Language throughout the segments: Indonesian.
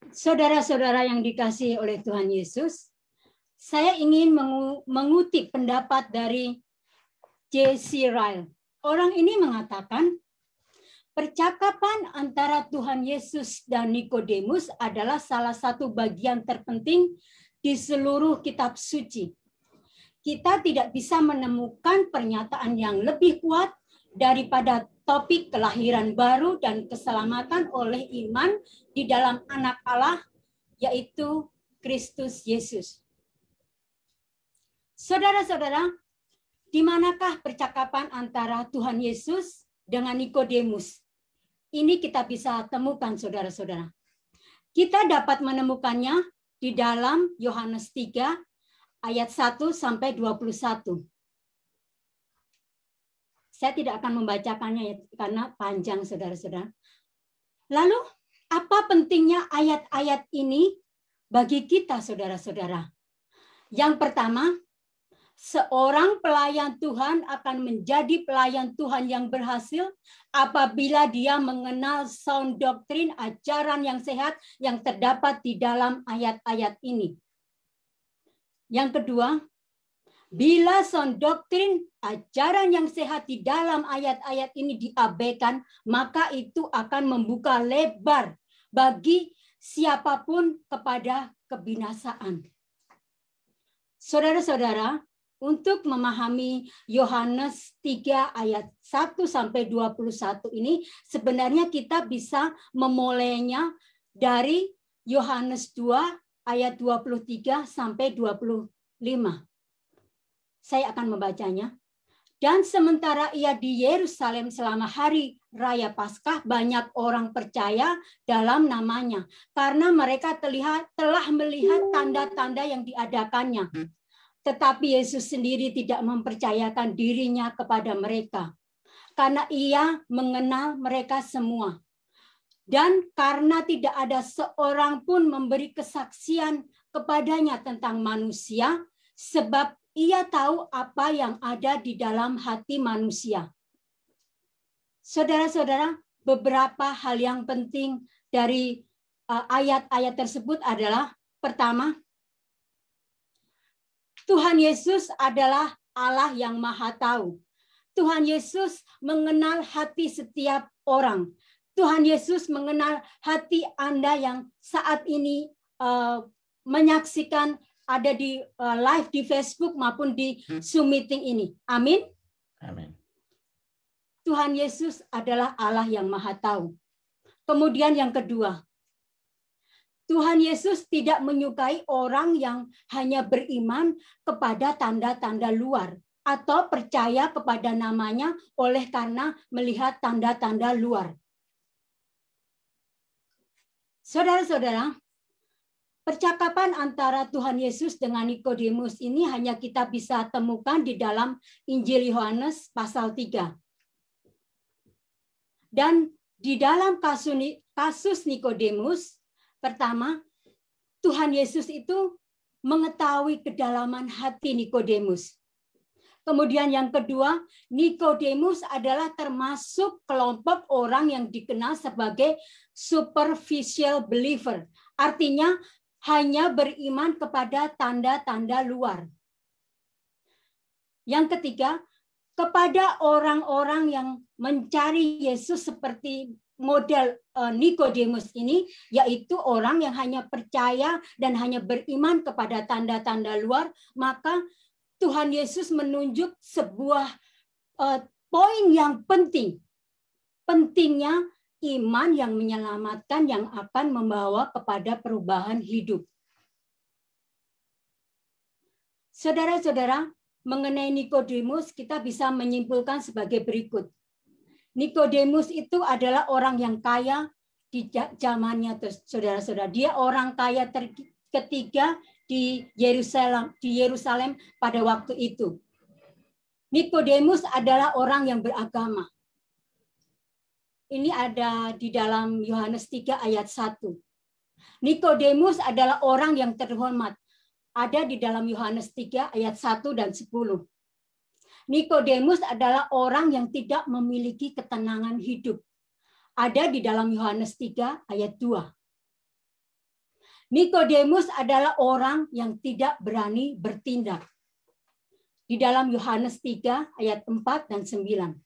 Saudara-saudara yang dikasihi oleh Tuhan Yesus, saya ingin mengutip pendapat dari J.C. Ryle. Orang ini mengatakan, percakapan antara Tuhan Yesus dan Nikodemus adalah salah satu bagian terpenting di seluruh kitab suci. Kita tidak bisa menemukan pernyataan yang lebih kuat daripada topik kelahiran baru dan keselamatan oleh iman di dalam Anak Allah, yaitu Kristus Yesus. Saudara-saudara, di manakah percakapan antara Tuhan Yesus dengan Nikodemus? Ini kita bisa temukan, saudara-saudara. Kita dapat menemukannya di dalam Yohanes 3 ayat 1 sampai 21. Saya tidak akan membacakannya karena panjang, saudara-saudara. Lalu, apa pentingnya ayat-ayat ini bagi kita, saudara-saudara? Yang pertama, seorang pelayan Tuhan akan menjadi pelayan Tuhan yang berhasil apabila dia mengenal sound doktrin, ajaran yang sehat yang terdapat di dalam ayat-ayat ini. Yang kedua, bila sound doktrin, ajaran yang sehat di dalam ayat-ayat ini diabaikan, maka itu akan membuka lebar bagi siapapun kepada kebinasaan. Saudara-saudara, untuk memahami Yohanes 3 ayat 1 sampai 21 ini, sebenarnya kita bisa memulainya dari Yohanes 2 ayat 23 sampai 25. Saya akan membacanya. Dan sementara ia di Yerusalem selama hari raya Paskah, banyak orang percaya dalam namanya, karena mereka telah melihat tanda-tanda yang diadakannya. Tetapi Yesus sendiri tidak mempercayakan dirinya kepada mereka, karena ia mengenal mereka semua. Dan karena tidak ada seorang pun memberi kesaksian kepadanya tentang manusia, sebab ia tahu apa yang ada di dalam hati manusia. Saudara-saudara, beberapa hal yang penting dari ayat-ayat tersebut adalah, pertama, Tuhan Yesus adalah Allah yang Maha Tahu. Tuhan Yesus mengenal hati setiap orang. Tuhan Yesus mengenal hati Anda yang saat ini menyaksikan ada di live di Facebook maupun di Zoom meeting ini. Amin. Amin. Tuhan Yesus adalah Allah yang Maha Tahu. Kemudian yang kedua, Tuhan Yesus tidak menyukai orang yang hanya beriman kepada tanda-tanda luar atau percaya kepada namanya oleh karena melihat tanda-tanda luar. Saudara-saudara, percakapan antara Tuhan Yesus dengan Nikodemus ini hanya kita bisa temukan di dalam Injil Yohanes pasal 3. Dan di dalam kasus Nikodemus, pertama, Tuhan Yesus itu mengetahui kedalaman hati Nikodemus. Kemudian yang kedua, Nikodemus adalah termasuk kelompok orang yang dikenal sebagai superficial believer. Artinya hanya beriman kepada tanda-tanda luar. Yang ketiga, kepada orang-orang yang mencari Yesus seperti model Nikodemus ini, yaitu orang yang hanya percaya dan hanya beriman kepada tanda-tanda luar, maka Tuhan Yesus menunjuk sebuah poin yang penting. Pentingnya iman yang menyelamatkan, yang akan membawa kepada perubahan hidup. Saudara-saudara, mengenai Nikodemus kita bisa menyimpulkan sebagai berikut. Nikodemus itu adalah orang yang kaya di zamannya, saudara-saudara. Dia orang kaya ketiga di Yerusalem pada waktu itu. Nikodemus adalah orang yang beragama. Ini ada di dalam Yohanes 3 ayat 1. Nikodemus adalah orang yang terhormat. Ada di dalam Yohanes 3 ayat 1 dan 10. Nikodemus adalah orang yang tidak memiliki ketenangan hidup. Ada di dalam Yohanes 3 ayat 2. Nikodemus adalah orang yang tidak berani bertindak. Di dalam Yohanes 3 ayat 4 dan 9.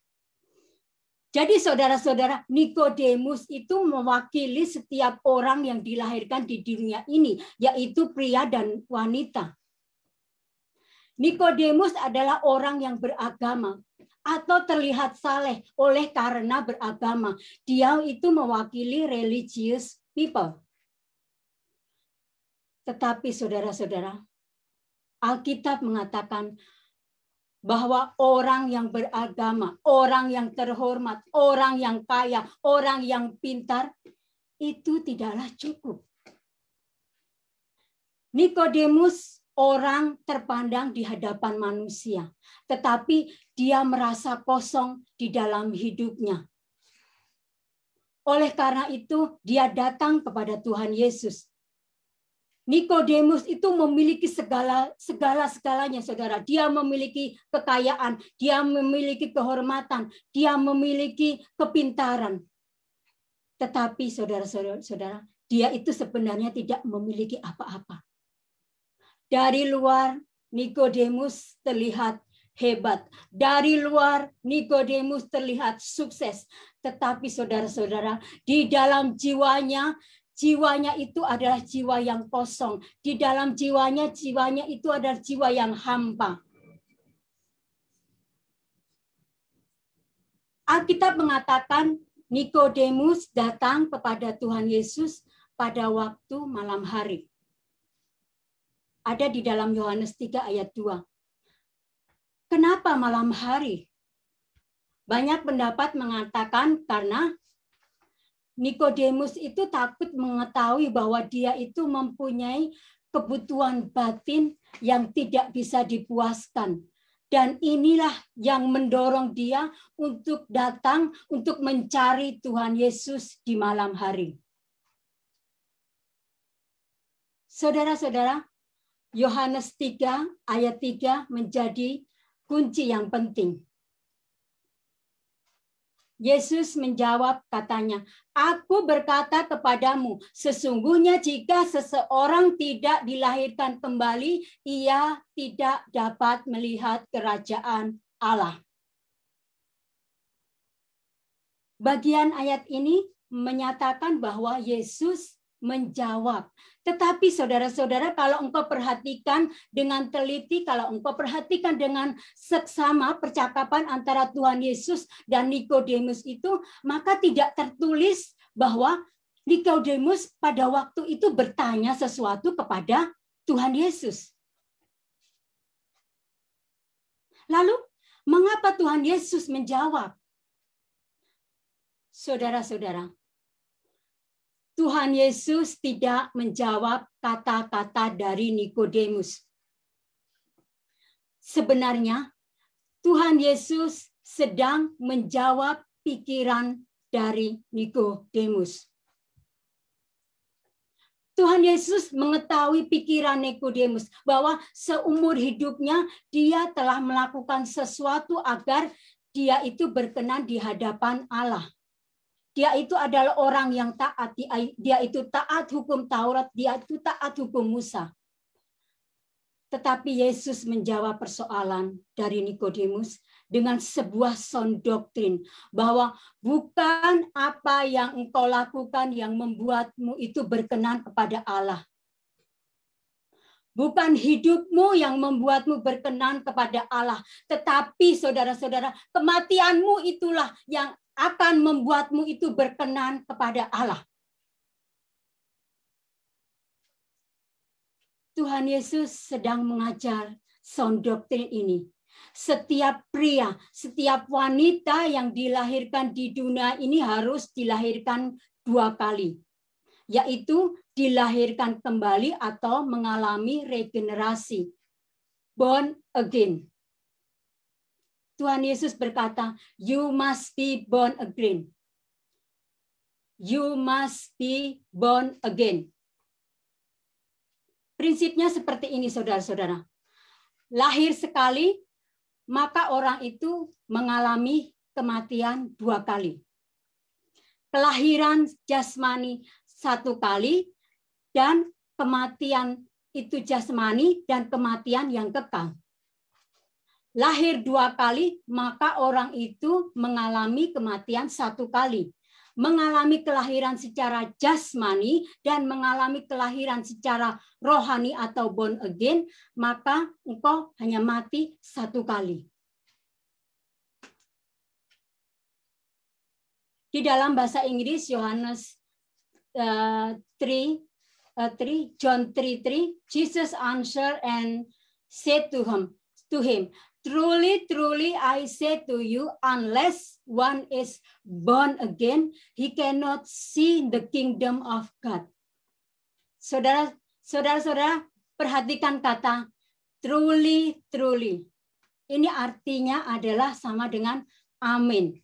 Jadi saudara-saudara, Nikodemus itu mewakili setiap orang yang dilahirkan di dunia ini, yaitu pria dan wanita. Nikodemus adalah orang yang beragama atau terlihat saleh oleh karena beragama. Dia itu mewakili religious people. Tetapi saudara-saudara, Alkitab mengatakan bahwa orang yang beragama, orang yang terhormat, orang yang kaya, orang yang pintar, itu tidaklah cukup. Nikodemus orang terpandang di hadapan manusia, tetapi dia merasa kosong di dalam hidupnya. Oleh karena itu, dia datang kepada Tuhan Yesus. Nikodemus itu memiliki segala-galanya, saudara. Dia memiliki kekayaan, dia memiliki kehormatan, dia memiliki kepintaran. Tetapi saudara-saudara, dia itu sebenarnya tidak memiliki apa-apa. Dari luar, Nikodemus terlihat hebat. Dari luar, Nikodemus terlihat sukses. Tetapi saudara-saudara, di dalam jiwanya itu adalah jiwa yang kosong. Di dalam jiwanya itu adalah jiwa yang hampa. Alkitab mengatakan Nikodemus datang kepada Tuhan Yesus pada waktu malam hari. Ada di dalam Yohanes 3 ayat 2. Kenapa malam hari? Banyak pendapat mengatakan karena Nikodemus itu takut mengetahui bahwa dia itu mempunyai kebutuhan batin yang tidak bisa dipuaskan. Dan inilah yang mendorong dia untuk datang untuk mencari Tuhan Yesus di malam hari. Saudara-saudara, Yohanes 3 ayat 3 menjadi kunci yang penting. Yesus menjawab katanya, "Aku berkata kepadamu, sesungguhnya jika seseorang tidak dilahirkan kembali, ia tidak dapat melihat kerajaan Allah." Bagian ayat ini menyatakan bahwa Yesus menjawab. Tetapi saudara-saudara, kalau engkau perhatikan dengan teliti, kalau engkau perhatikan dengan seksama percakapan antara Tuhan Yesus dan Nikodemus itu, maka tidak tertulis bahwa Nikodemus pada waktu itu bertanya sesuatu kepada Tuhan Yesus. Lalu, mengapa Tuhan Yesus menjawab? Saudara-saudara, Tuhan Yesus tidak menjawab kata-kata dari Nikodemus. Sebenarnya, Tuhan Yesus sedang menjawab pikiran dari Nikodemus. Tuhan Yesus mengetahui pikiran Nikodemus bahwa seumur hidupnya dia telah melakukan sesuatu agar dia itu berkenan di hadapan Allah. Dia itu adalah orang yang taat. Dia itu taat hukum Taurat. Dia itu taat hukum Musa. Tetapi Yesus menjawab persoalan dari Nikodemus dengan sebuah sound doktrin. Bahwa bukan apa yang engkau lakukan yang membuatmu itu berkenan kepada Allah. Bukan hidupmu yang membuatmu berkenan kepada Allah. Tetapi saudara-saudara, kematianmu itulah yang akan membuatmu itu berkenan kepada Allah. Tuhan Yesus sedang mengajar sound doktrin ini. Setiap pria, setiap wanita yang dilahirkan di dunia ini harus dilahirkan 2 kali. Yaitu dilahirkan kembali atau mengalami regenerasi. Born again. Tuhan Yesus berkata, you must be born again. You must be born again. Prinsipnya seperti ini, saudara-saudara. Lahir sekali, maka orang itu mengalami kematian 2 kali. Kelahiran jasmani 1 kali, dan kematian itu jasmani dan kematian yang kekal. Lahir 2 kali, maka orang itu mengalami kematian 1 kali. Mengalami kelahiran secara jasmani dan mengalami kelahiran secara rohani atau born again, maka engkau hanya mati 1 kali. Di dalam bahasa Inggris, Yohanes 3, John 3:3, Jesus answered and said to him, "Truly, truly, I say to you, unless one is born again, he cannot see the kingdom of God." Saudara-saudara, perhatikan kata truly, truly. Ini artinya adalah sama dengan amin.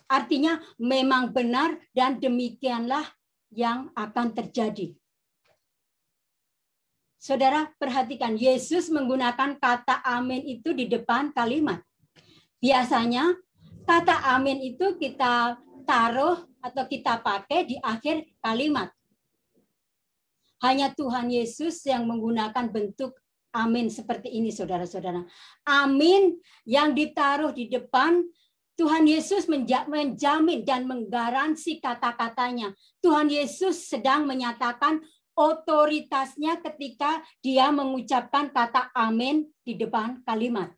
Artinya memang benar dan demikianlah yang akan terjadi. Saudara, perhatikan, Yesus menggunakan kata amin itu di depan kalimat. Biasanya kata amin itu kita taruh atau kita pakai di akhir kalimat. Hanya Tuhan Yesus yang menggunakan bentuk amin seperti ini, saudara-saudara. Amin yang ditaruh di depan, Tuhan Yesus menjamin dan menggaransi kata-katanya. Tuhan Yesus sedang menyatakan otoritasnya ketika dia mengucapkan kata amin di depan kalimat.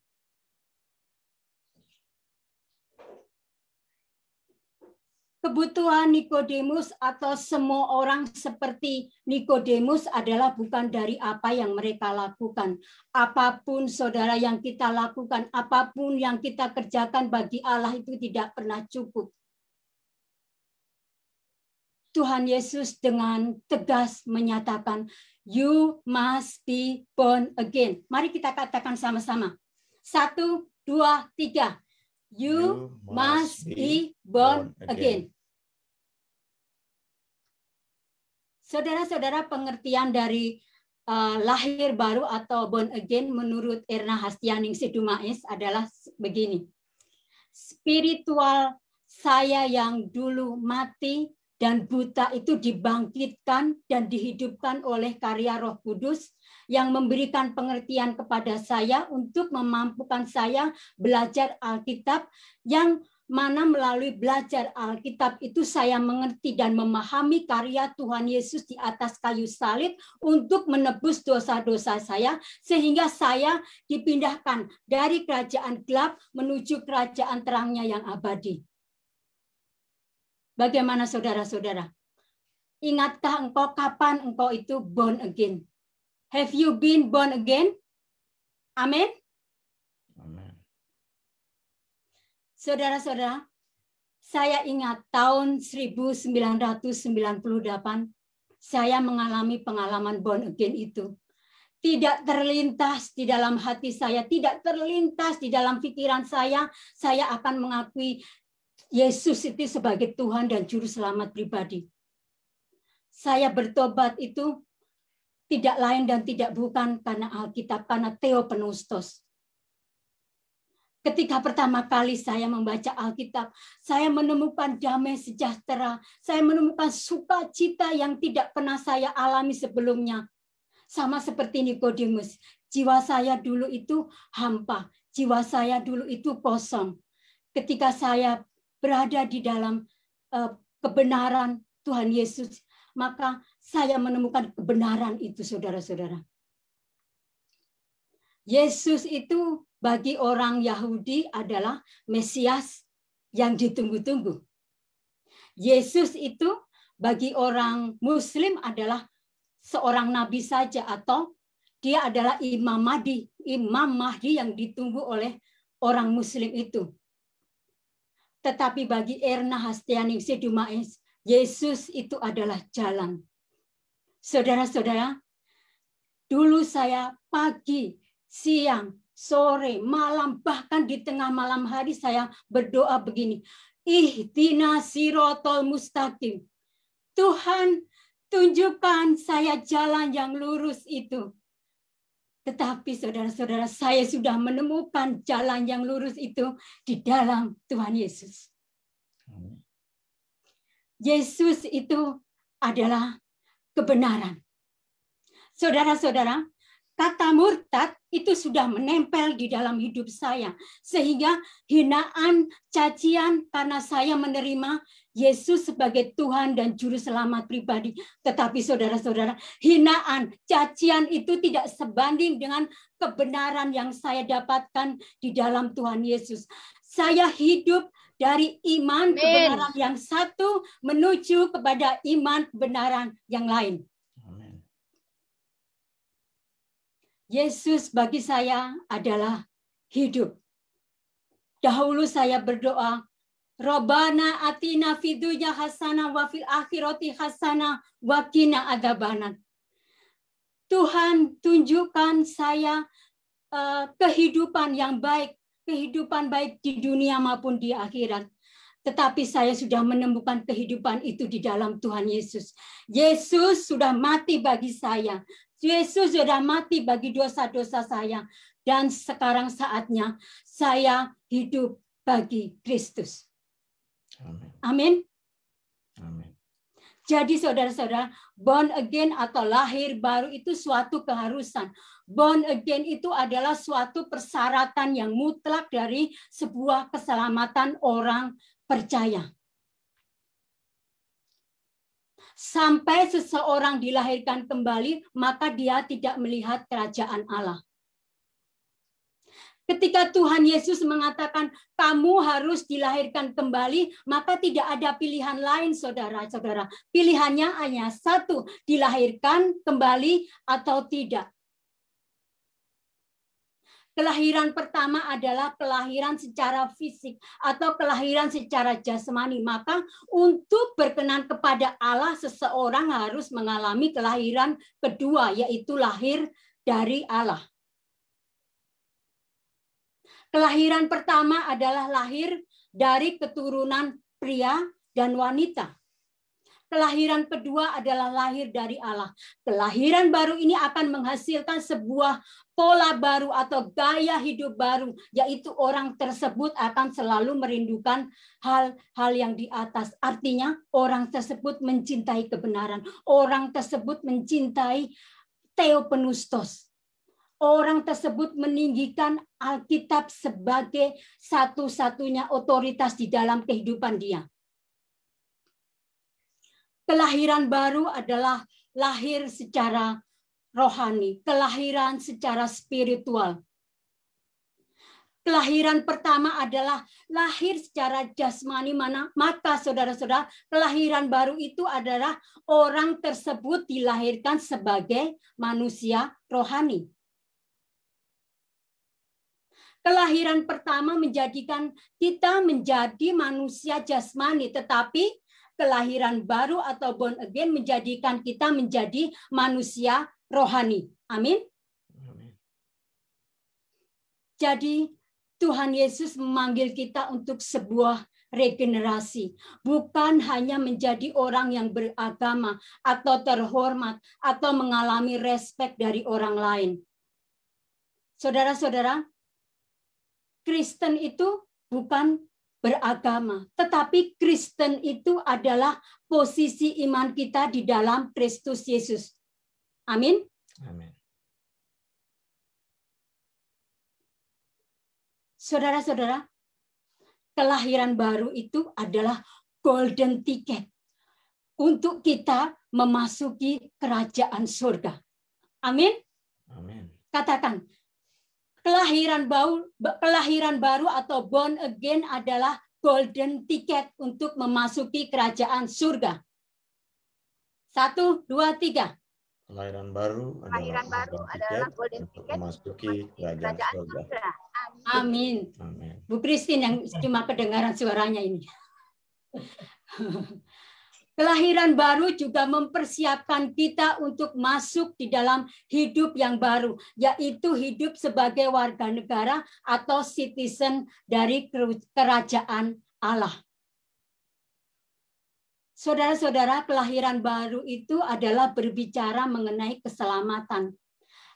Kebutuhan Nikodemus atau semua orang seperti Nikodemus adalah bukan dari apa yang mereka lakukan. Apapun saudara yang kita lakukan, apapun yang kita kerjakan bagi Allah itu tidak pernah cukup. Tuhan Yesus dengan tegas menyatakan, "You must be born again." Mari kita katakan sama-sama. 1, 2, 3. You must be born again. Saudara-saudara, pengertian dari lahir baru atau born again menurut Erna Hastianingsih Dumais adalah begini. Spiritual saya yang dulu mati dan buta itu dibangkitkan dan dihidupkan oleh karya Roh Kudus yang memberikan pengertian kepada saya untuk memampukan saya belajar Alkitab, yang mana melalui belajar Alkitab itu saya mengerti dan memahami karya Tuhan Yesus di atas kayu salib untuk menebus dosa-dosa saya, sehingga saya dipindahkan dari kerajaan gelap menuju kerajaan terangnya yang abadi. Bagaimana saudara-saudara? Ingatkah engkau kapan engkau itu born again? Have you been born again? Amin. Amin. Saudara-saudara, saya ingat tahun 1998 saya mengalami pengalaman born again itu. Tidak terlintas di dalam hati saya, tidak terlintas di dalam pikiran saya akan mengakui Yesus itu sebagai Tuhan dan Juru Selamat pribadi. Saya bertobat itu tidak lain dan tidak bukan karena Alkitab, karena Theopneustos. Ketika pertama kali saya membaca Alkitab, saya menemukan damai sejahtera, saya menemukan sukacita yang tidak pernah saya alami sebelumnya. Sama seperti Nikodemus, jiwa saya dulu itu hampa, jiwa saya dulu itu kosong. Ketika saya berada di dalam kebenaran Tuhan Yesus, maka saya menemukan kebenaran itu, saudara-saudara. Yesus itu bagi orang Yahudi adalah Mesias yang ditunggu-tunggu. Yesus itu bagi orang Muslim adalah seorang nabi saja, atau dia adalah Imam Mahdi yang ditunggu oleh orang Muslim itu. Tetapi bagi Erna Hastianingsih Dumais, Yesus itu adalah jalan. Saudara-saudara, dulu saya pagi, siang, sore, malam, bahkan di tengah malam hari saya berdoa begini, Ihdinas sirotol mustaqim. Tuhan, tunjukkan saya jalan yang lurus itu. Tetapi saudara-saudara, saya sudah menemukan jalan yang lurus itu di dalam Tuhan Yesus. Yesus itu adalah kebenaran. Saudara-saudara, kata murtad itu sudah menempel di dalam hidup saya. Sehingga hinaan, cacian karena saya menerima Yesus sebagai Tuhan dan Juru Selamat pribadi. Tetapi saudara-saudara, hinaan, cacian itu tidak sebanding dengan kebenaran yang saya dapatkan di dalam Tuhan Yesus. Saya hidup dari iman kebenaran yang satu menuju kepada iman kebenaran yang lain. Amin. Yesus bagi saya adalah hidup. Dahulu saya berdoa, Robbana atina fid dunya hasanah wa fil akhirati hasanah wa qina adzabannar. Tuhan, tunjukkan saya kehidupan yang baik, kehidupan baik di dunia maupun di akhirat. Tetapi saya sudah menemukan kehidupan itu di dalam Tuhan Yesus. Yesus sudah mati bagi saya. Yesus sudah mati bagi dosa-dosa saya. Dan sekarang saatnya saya hidup bagi Kristus. Amin. Amin. Amin. Jadi saudara-saudara, born again atau lahir baru itu suatu keharusan. Born again itu adalah suatu persyaratan yang mutlak dari sebuah keselamatan orang percaya. Sampai seseorang dilahirkan kembali, maka dia tidak melihat kerajaan Allah. Ketika Tuhan Yesus mengatakan kamu harus dilahirkan kembali, maka tidak ada pilihan lain, saudara-saudara. Pilihannya hanya satu, dilahirkan kembali atau tidak. Kelahiran pertama adalah kelahiran secara fisik atau kelahiran secara jasmani. Maka untuk berkenan kepada Allah, seseorang harus mengalami kelahiran kedua, yaitu lahir dari Allah. Kelahiran pertama adalah lahir dari keturunan pria dan wanita. Kelahiran kedua adalah lahir dari Allah. Kelahiran baru ini akan menghasilkan sebuah pola baru atau gaya hidup baru, yaitu orang tersebut akan selalu merindukan hal-hal yang di atas. Artinya orang tersebut mencintai kebenaran. Orang tersebut mencintai theopneustos. Orang tersebut meninggikan Alkitab sebagai satu-satunya otoritas di dalam kehidupan dia. Kelahiran baru adalah lahir secara rohani, kelahiran secara spiritual. Kelahiran pertama adalah lahir secara jasmani, maka saudara-saudara, kelahiran baru itu adalah orang tersebut dilahirkan sebagai manusia rohani. Kelahiran pertama menjadikan kita menjadi manusia jasmani, tetapi kelahiran baru atau born again menjadikan kita menjadi manusia rohani. Amin. Amin. Jadi Tuhan Yesus memanggil kita untuk sebuah regenerasi. Bukan hanya menjadi orang yang beragama atau terhormat atau mengalami respek dari orang lain. Saudara-saudara, Kristen itu bukan beragama, tetapi Kristen itu adalah posisi iman kita di dalam Kristus Yesus. Amin. Amin. Saudara-saudara, kelahiran baru itu adalah golden ticket untuk kita memasuki kerajaan surga. Amin. Amin. Katakan, kelahiran baru atau born again adalah golden ticket untuk memasuki kerajaan surga. 1, 2, 3. Kelahiran baru adalah golden ticket untuk memasuki kerajaan surga. Amin. Amin. Bu Christine yang cuma kedengaran suaranya ini. Kelahiran baru juga mempersiapkan kita untuk masuk di dalam hidup yang baru, yaitu hidup sebagai warga negara atau citizen dari kerajaan Allah. Saudara-saudara, kelahiran baru itu adalah berbicara mengenai keselamatan.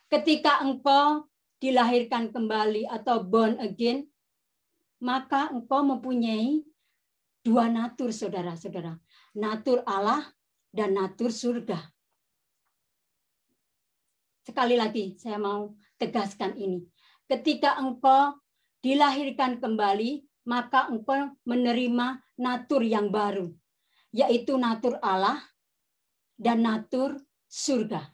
Ketika engkau dilahirkan kembali atau born again, maka engkau mempunyai dua natur, saudara-saudara. Natur Allah dan natur surga. Sekali lagi saya mau tegaskan ini. Ketika engkau dilahirkan kembali, maka engkau menerima natur yang baru, yaitu natur Allah dan natur surga.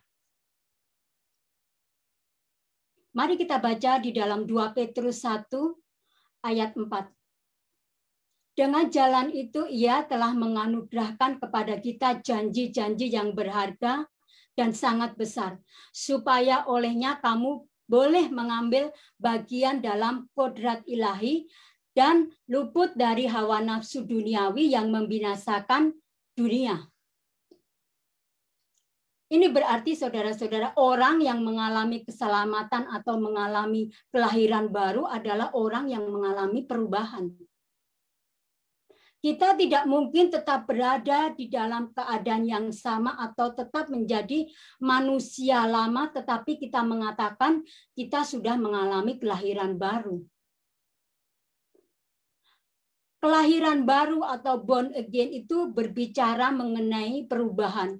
Mari kita baca di dalam 2 Petrus 1 ayat 4. Dengan jalan itu ia telah menganugerahkan kepada kita janji-janji yang berharga dan sangat besar, supaya olehnya kamu boleh mengambil bagian dalam kodrat ilahi dan luput dari hawa nafsu duniawi yang membinasakan dunia. Ini berarti saudara-saudara, orang yang mengalami keselamatan atau mengalami kelahiran baru adalah orang yang mengalami perubahan. Kita tidak mungkin tetap berada di dalam keadaan yang sama atau tetap menjadi manusia lama, tetapi kita mengatakan kita sudah mengalami kelahiran baru. Kelahiran baru atau born again itu berbicara mengenai perubahan.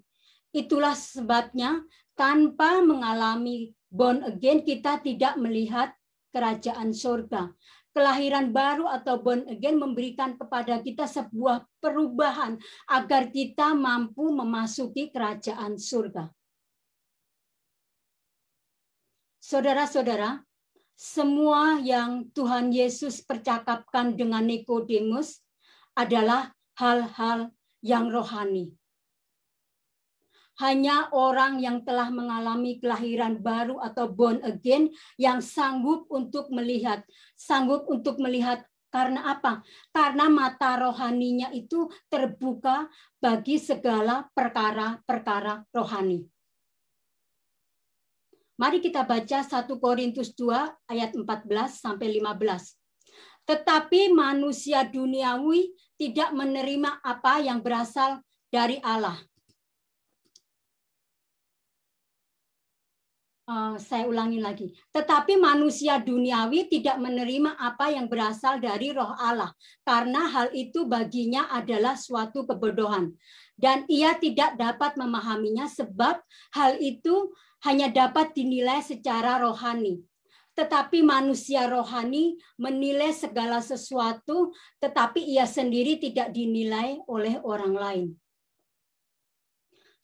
Itulah sebabnya tanpa mengalami born again kita tidak melihat kerajaan surga. Kelahiran baru atau born again memberikan kepada kita sebuah perubahan agar kita mampu memasuki kerajaan surga. Saudara-saudara, semua yang Tuhan Yesus percakapkan dengan Nikodemus adalah hal-hal yang rohani. Hanya orang yang telah mengalami kelahiran baru atau born again yang sanggup untuk melihat. Karena apa? Karena mata rohaninya itu terbuka bagi segala perkara-perkara rohani. Mari kita baca 1 Korintus 2 ayat 14 sampai 15. Tetapi manusia duniawi tidak menerima apa yang berasal dari Allah. Saya ulangi lagi. Tetapi manusia duniawi tidak menerima apa yang berasal dari Roh Allah, karena hal itu baginya adalah suatu kebodohan. Dan ia tidak dapat memahaminya sebab hal itu hanya dapat dinilai secara rohani. Tetapi manusia rohani menilai segala sesuatu, tetapi ia sendiri tidak dinilai oleh orang lain.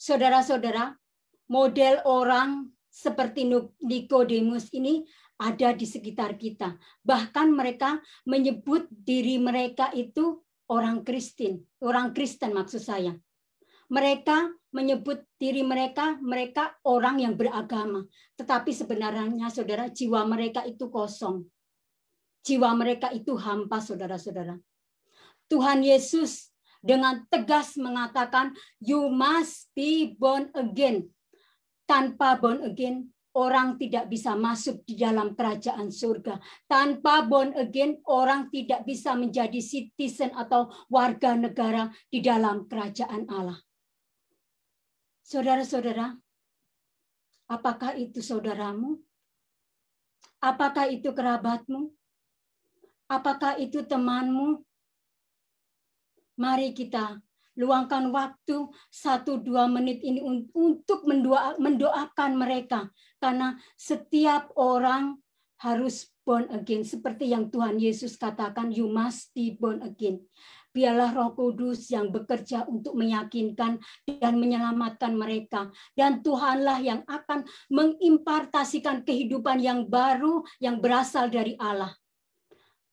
Saudara-saudara, model orang seperti Nikodemus ini ada di sekitar kita. Bahkan mereka menyebut diri mereka itu orang Kristen maksud saya. Mereka menyebut diri mereka orang yang beragama. Tetapi sebenarnya saudara, jiwa mereka itu kosong. Jiwa mereka itu hampa, saudara-saudara. Tuhan Yesus dengan tegas mengatakan, you must be born again. Tanpa born again, orang tidak bisa masuk di dalam kerajaan surga. Tanpa born again, orang tidak bisa menjadi citizen atau warga negara di dalam kerajaan Allah. Saudara-saudara, apakah itu saudaramu? Apakah itu kerabatmu? Apakah itu temanmu? Mari kita luangkan waktu 1-2 menit ini untuk mendoakan mereka. Karena setiap orang harus born again. Seperti yang Tuhan Yesus katakan, you must be born again. Biarlah Roh Kudus yang bekerja untuk meyakinkan dan menyelamatkan mereka. Dan Tuhanlah yang akan mengimpartasikan kehidupan yang baru yang berasal dari Allah.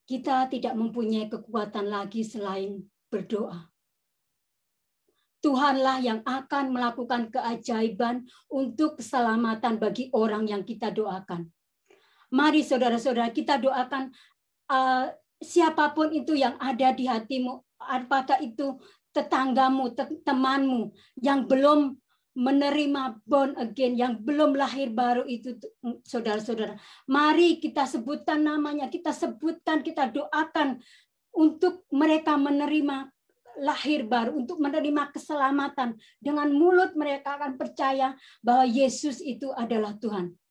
Kita tidak mempunyai kekuatan lagi selain berdoa. Tuhanlah yang akan melakukan keajaiban untuk keselamatan bagi orang yang kita doakan. Mari saudara-saudara kita doakan siapapun itu yang ada di hatimu, apakah itu tetanggamu, temanmu yang belum menerima born again, yang belum lahir baru itu, saudara-saudara. Mari kita sebutkan namanya, kita doakan untuk mereka menerima lahir baru, untuk menerima keselamatan. Dengan mulut mereka akan percaya bahwa Yesus itu adalah Tuhan.